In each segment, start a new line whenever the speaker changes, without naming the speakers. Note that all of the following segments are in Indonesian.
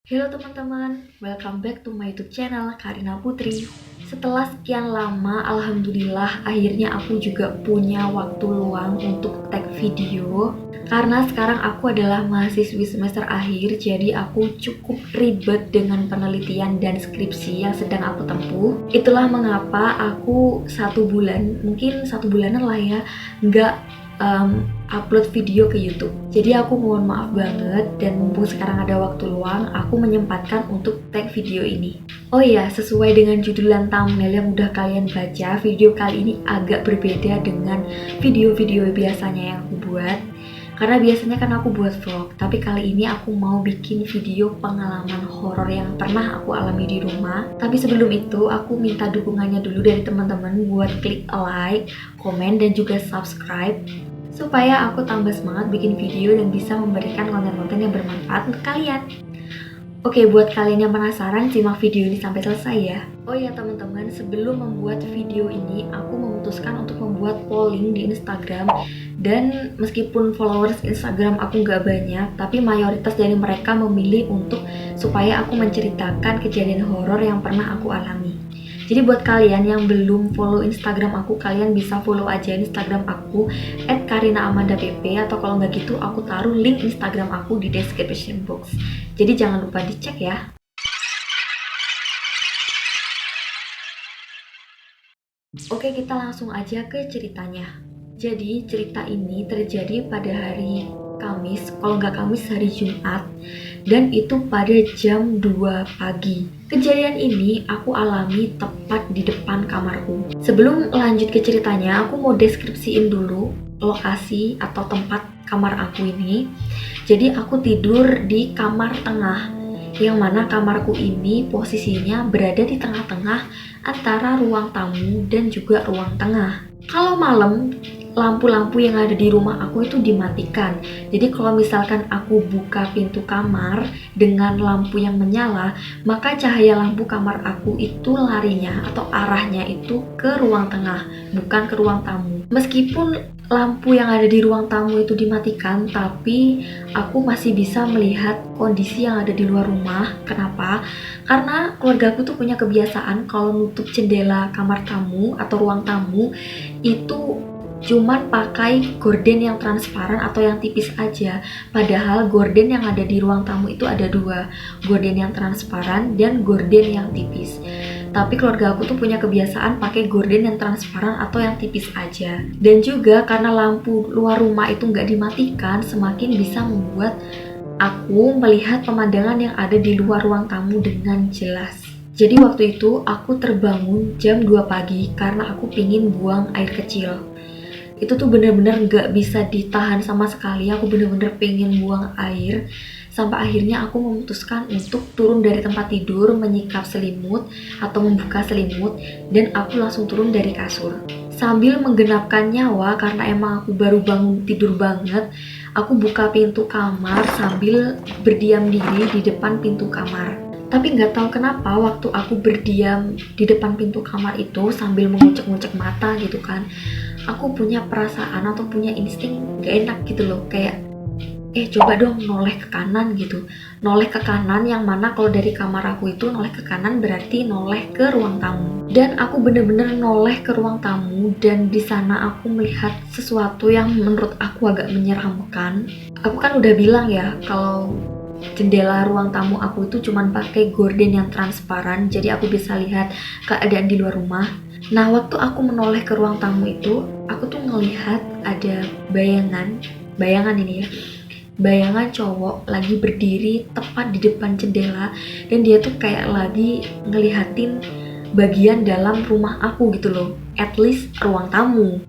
Halo teman-teman, welcome back to my YouTube channel Karina Putri. Setelah sekian lama, alhamdulillah akhirnya aku juga punya waktu luang untuk tag video. Karena sekarang aku adalah mahasiswi semester akhir, jadi aku cukup ribet dengan penelitian dan skripsi yang sedang aku tempuh. Itulah mengapa aku mungkin satu bulanan lah ya, nggak upload video ke YouTube. Jadi aku mohon maaf banget, dan mumpung sekarang ada waktu luang, aku menyempatkan untuk tag video ini. Oh iya, sesuai dengan judul dan thumbnail yang udah kalian baca, video kali ini agak berbeda dengan video-video biasanya yang aku buat. Karena biasanya kan aku buat vlog, tapi kali ini aku mau bikin video pengalaman horor yang pernah aku alami di rumah. Tapi sebelum itu, aku minta dukungannya dulu dari teman-teman buat klik like, komen, dan juga subscribe supaya aku tambah semangat bikin video dan bisa memberikan konten-konten yang bermanfaat untuk kalian. Oke, buat kalian yang penasaran, simak video ini sampai selesai ya. Oh ya teman-teman, sebelum membuat video ini, aku memutuskan untuk membuat polling di Instagram. Dan meskipun followers Instagram aku nggak banyak, tapi mayoritas dari mereka memilih supaya aku menceritakan kejadian horor yang pernah aku alami. Jadi buat kalian yang belum follow Instagram aku, kalian bisa follow aja Instagram aku @karinaamanda_pp, atau kalau nggak gitu aku taruh link Instagram aku di description box. Jadi jangan lupa dicek ya. Oke, kita langsung aja ke ceritanya. Jadi cerita ini terjadi pada hari Kamis, kalau nggak Kamis hari Jumat, dan itu pada jam 2 pagi. Kejadian ini aku alami tepat di depan kamarku. Sebelum lanjut ke ceritanya, aku mau deskripsiin dulu lokasi atau tempat kamar aku ini. Jadi aku tidur di kamar tengah, yang mana kamarku ini posisinya berada di tengah-tengah antara ruang tamu dan juga ruang tengah. Kalau malam, lampu-lampu yang ada di rumah aku itu dimatikan. Jadi kalau misalkan aku buka pintu kamar dengan lampu yang menyala, maka cahaya lampu kamar aku itu larinya atau arahnya itu ke ruang tengah, bukan ke ruang tamu. Meskipun lampu yang ada di ruang tamu itu dimatikan, tapi aku masih bisa melihat kondisi yang ada di luar rumah. Kenapa? Karena keluarga aku tuh punya kebiasaan kalau nutup jendela kamar tamu atau ruang tamu itu cuman pakai gorden yang transparan atau yang tipis aja. Padahal gorden yang ada di ruang tamu itu ada dua, gorden yang transparan dan gorden yang tipis. Tapi keluarga aku tuh punya kebiasaan pakai gorden yang transparan atau yang tipis aja. Dan juga karena lampu luar rumah itu nggak dimatikan, semakin bisa membuat aku melihat pemandangan yang ada di luar ruang tamu dengan jelas. Jadi waktu itu aku terbangun jam 2 pagi karena aku pingin buang air kecil. Itu tuh bener-bener gak bisa ditahan sama sekali, aku bener-bener pengen buang air. Sampai akhirnya aku memutuskan untuk turun dari tempat tidur, menyikap selimut atau membuka selimut, dan aku langsung turun dari kasur. Sambil menggenapkan nyawa karena emang aku baru bangun tidur banget, aku buka pintu kamar sambil berdiam diri di depan pintu kamar. Tapi nggak tahu kenapa waktu aku berdiam di depan pintu kamar itu sambil mengucek-ngucek mata gitu kan, aku punya perasaan atau punya insting gak enak gitu loh, kayak coba dong noleh ke kanan gitu. Noleh ke kanan yang mana kalau dari kamar aku itu noleh ke kanan berarti noleh ke ruang tamu. Dan aku bener-bener noleh ke ruang tamu, dan di sana aku melihat sesuatu yang menurut aku agak menyeramkan. Aku kan udah bilang ya kalau jendela ruang tamu aku itu cuman pakai gorden yang transparan, jadi aku bisa lihat keadaan di luar rumah. Nah, waktu aku menoleh ke ruang tamu itu, aku tuh ngelihat ada bayangan ini ya, bayangan cowok lagi berdiri tepat di depan jendela, dan dia tuh kayak lagi ngelihatin bagian dalam rumah aku gitu loh, at least ruang tamu.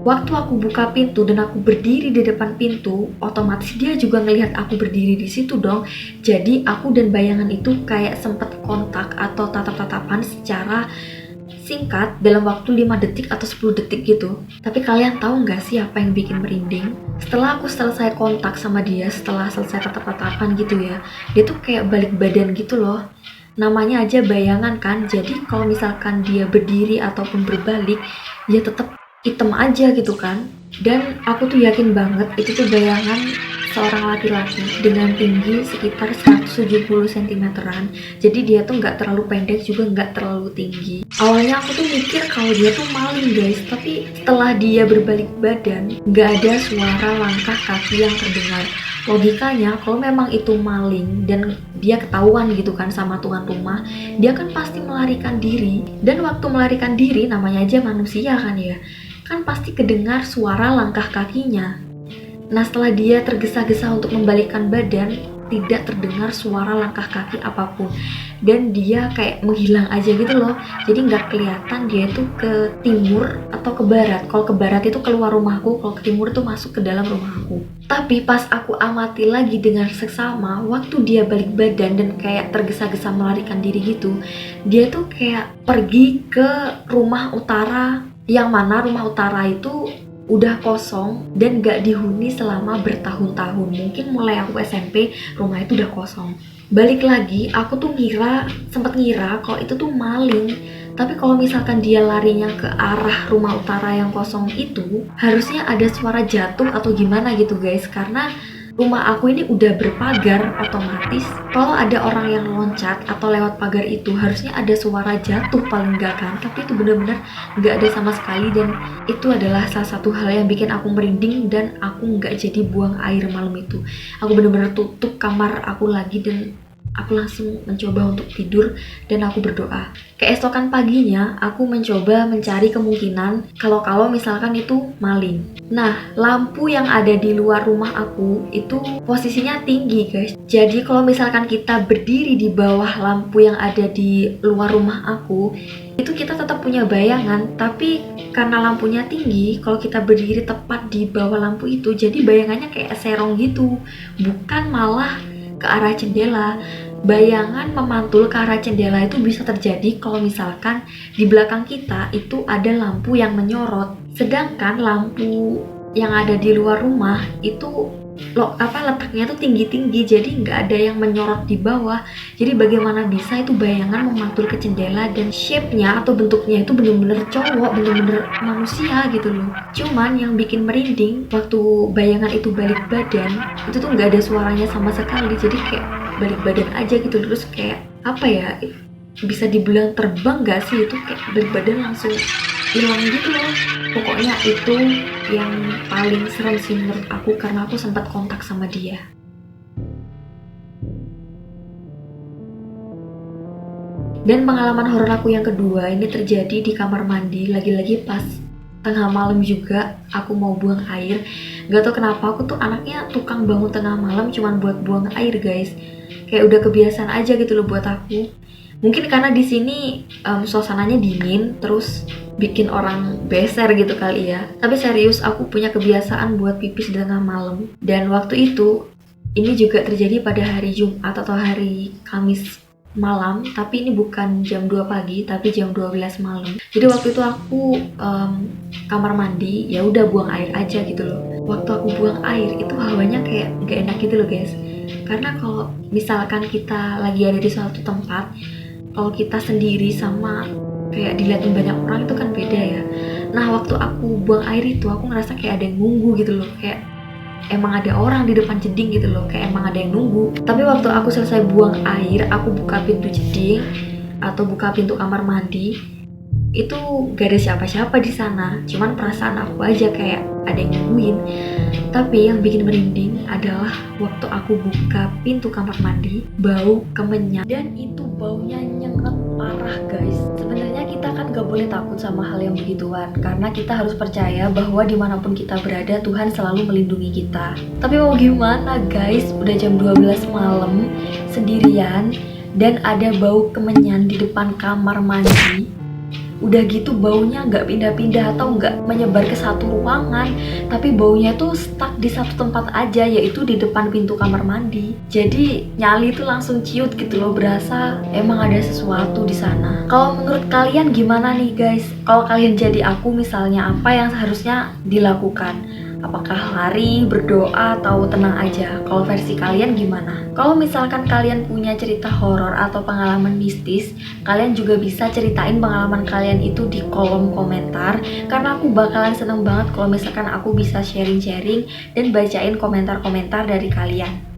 Waktu aku buka pintu dan aku berdiri di depan pintu, otomatis dia juga ngelihat aku berdiri di situ dong. Jadi aku dan bayangan itu kayak sempet kontak atau tatap-tatapan secara singkat dalam waktu 5 detik atau 10 detik gitu. Tapi kalian tahu nggak sih apa yang bikin merinding? Setelah aku selesai kontak sama dia, setelah selesai tatap-tatapan gitu ya, dia tuh kayak balik badan gitu loh. Namanya aja bayangan kan, jadi kalau misalkan dia berdiri ataupun berbalik, ya tetap hitam aja gitu kan. Dan aku tuh yakin banget itu tuh bayangan seorang laki-laki dengan tinggi sekitar 170 cm-an. Jadi dia tuh nggak terlalu pendek juga nggak terlalu tinggi. Awalnya aku tuh mikir kalau dia tuh maling guys, tapi setelah dia berbalik badan nggak ada suara langkah kaki yang terdengar. Logikanya kalau memang itu maling dan dia ketahuan gitu kan sama tuan rumah, dia kan pasti melarikan diri. Dan waktu melarikan diri, namanya aja manusia kan ya, kan pasti kedengar suara langkah kakinya. Nah setelah dia tergesa-gesa untuk membalikkan badan, tidak terdengar suara langkah kaki apapun. Dan dia kayak menghilang aja gitu loh. Jadi nggak kelihatan dia itu ke timur atau ke barat. Kalau ke barat itu keluar rumahku, kalau ke timur itu masuk ke dalam rumahku. Tapi pas aku amati lagi dengan seksama, waktu dia balik badan dan kayak tergesa-gesa melarikan diri gitu, dia tuh kayak pergi ke rumah utara, yang mana rumah utara itu udah kosong dan gak dihuni selama bertahun-tahun. Mungkin mulai aku SMP rumah itu udah kosong. Balik lagi, aku tuh sempet ngira kalau itu tuh maling. Tapi kalau misalkan dia larinya ke arah rumah utara yang kosong itu, harusnya ada suara jatuh atau gimana gitu guys. Karena rumah aku ini udah berpagar, otomatis kalau ada orang yang loncat atau lewat pagar itu harusnya ada suara jatuh paling enggak kan. Tapi itu bener-bener nggak ada sama sekali, dan itu adalah salah satu hal yang bikin aku merinding dan aku nggak jadi buang air malam itu. Aku bener-bener tutup kamar aku lagi dan aku langsung mencoba untuk tidur dan aku berdoa. Keesokan paginya aku mencoba mencari kemungkinan kalau misalkan itu maling. Nah, lampu yang ada di luar rumah aku itu posisinya tinggi guys. Jadi kalau misalkan kita berdiri di bawah lampu yang ada di luar rumah aku, itu kita tetap punya bayangan. Tapi karena lampunya tinggi, kalau kita berdiri tepat di bawah lampu itu, jadi bayangannya kayak serong gitu, bukan malah ke arah jendela. Bayangan memantul ke arah jendela itu bisa terjadi kalau misalkan di belakang kita itu ada lampu yang menyorot, sedangkan lampu yang ada di luar rumah itu letaknya tuh tinggi-tinggi, jadi nggak ada yang menyorot di bawah. Jadi bagaimana bisa itu bayangan memantul ke jendela dan shape-nya atau bentuknya itu bener-bener cowok, bener-bener manusia gitu loh. Cuman yang bikin merinding waktu bayangan itu balik badan, itu tuh nggak ada suaranya sama sekali. Jadi kayak balik badan aja gitu, terus kayak apa ya, bisa dibilang terbang gak sih, itu kayak balik badan langsung hilang gitu loh. Pokoknya itu yang paling serem sih menurut aku, karena aku sempat kontak sama dia. Dan pengalaman horor aku yang kedua ini terjadi di kamar mandi, lagi-lagi pas tengah malam juga aku mau buang air. Gak tau kenapa aku tuh anaknya tukang bangun tengah malam cuman buat buang air guys. Kayak udah kebiasaan aja gitu loh buat aku. Mungkin karena di sini suasananya dingin, terus bikin orang beser gitu kali ya. Tapi serius aku punya kebiasaan buat pipis di tengah malam. Dan waktu itu ini juga terjadi pada hari Jumat atau hari Kamis malam, tapi ini bukan jam 2 pagi tapi jam 12 malam. Jadi waktu itu aku kamar mandi, ya udah buang air aja gitu loh. Waktu aku buang air itu hawanya kayak gak enak gitu loh guys. Karena kalau misalkan kita lagi ada di suatu tempat, kalau kita sendiri sama kayak dilihatin banyak orang itu kan beda ya. Nah waktu aku buang air itu aku ngerasa kayak ada yang nunggu gitu loh, kayak emang ada orang di depan jeding gitu loh, kayak emang ada yang nunggu. Tapi waktu aku selesai buang air, aku buka pintu jeding atau buka pintu kamar mandi, itu gak ada siapa-siapa di sana, cuman perasaan aku aja kayak ada yang nungguin. Tapi yang bikin merinding adalah waktu aku buka pintu kamar mandi, bau kemenyan, dan itu baunya nyengat parah guys. Sebenarnya kita kan gak boleh takut sama hal yang begituan, karena kita harus percaya bahwa dimanapun kita berada Tuhan selalu melindungi kita. Tapi mau gimana guys, udah jam 12 malam sendirian dan ada bau kemenyan di depan kamar mandi. Udah gitu baunya nggak pindah-pindah atau nggak menyebar ke satu ruangan, tapi baunya tuh stuck di satu tempat aja, yaitu di depan pintu kamar mandi. Jadi nyali tuh langsung ciut gitu loh, berasa emang ada sesuatu di sana. Kalau menurut kalian gimana nih guys? Kalau kalian jadi aku misalnya, apa yang seharusnya dilakukan? Apakah lari, berdoa, atau tenang aja? Kalau versi kalian gimana? Kalau misalkan kalian punya cerita horor atau pengalaman mistis, kalian juga bisa ceritain pengalaman kalian itu di kolom komentar, karena aku bakalan seneng banget kalau misalkan aku bisa sharing-sharing dan bacain komentar-komentar dari kalian.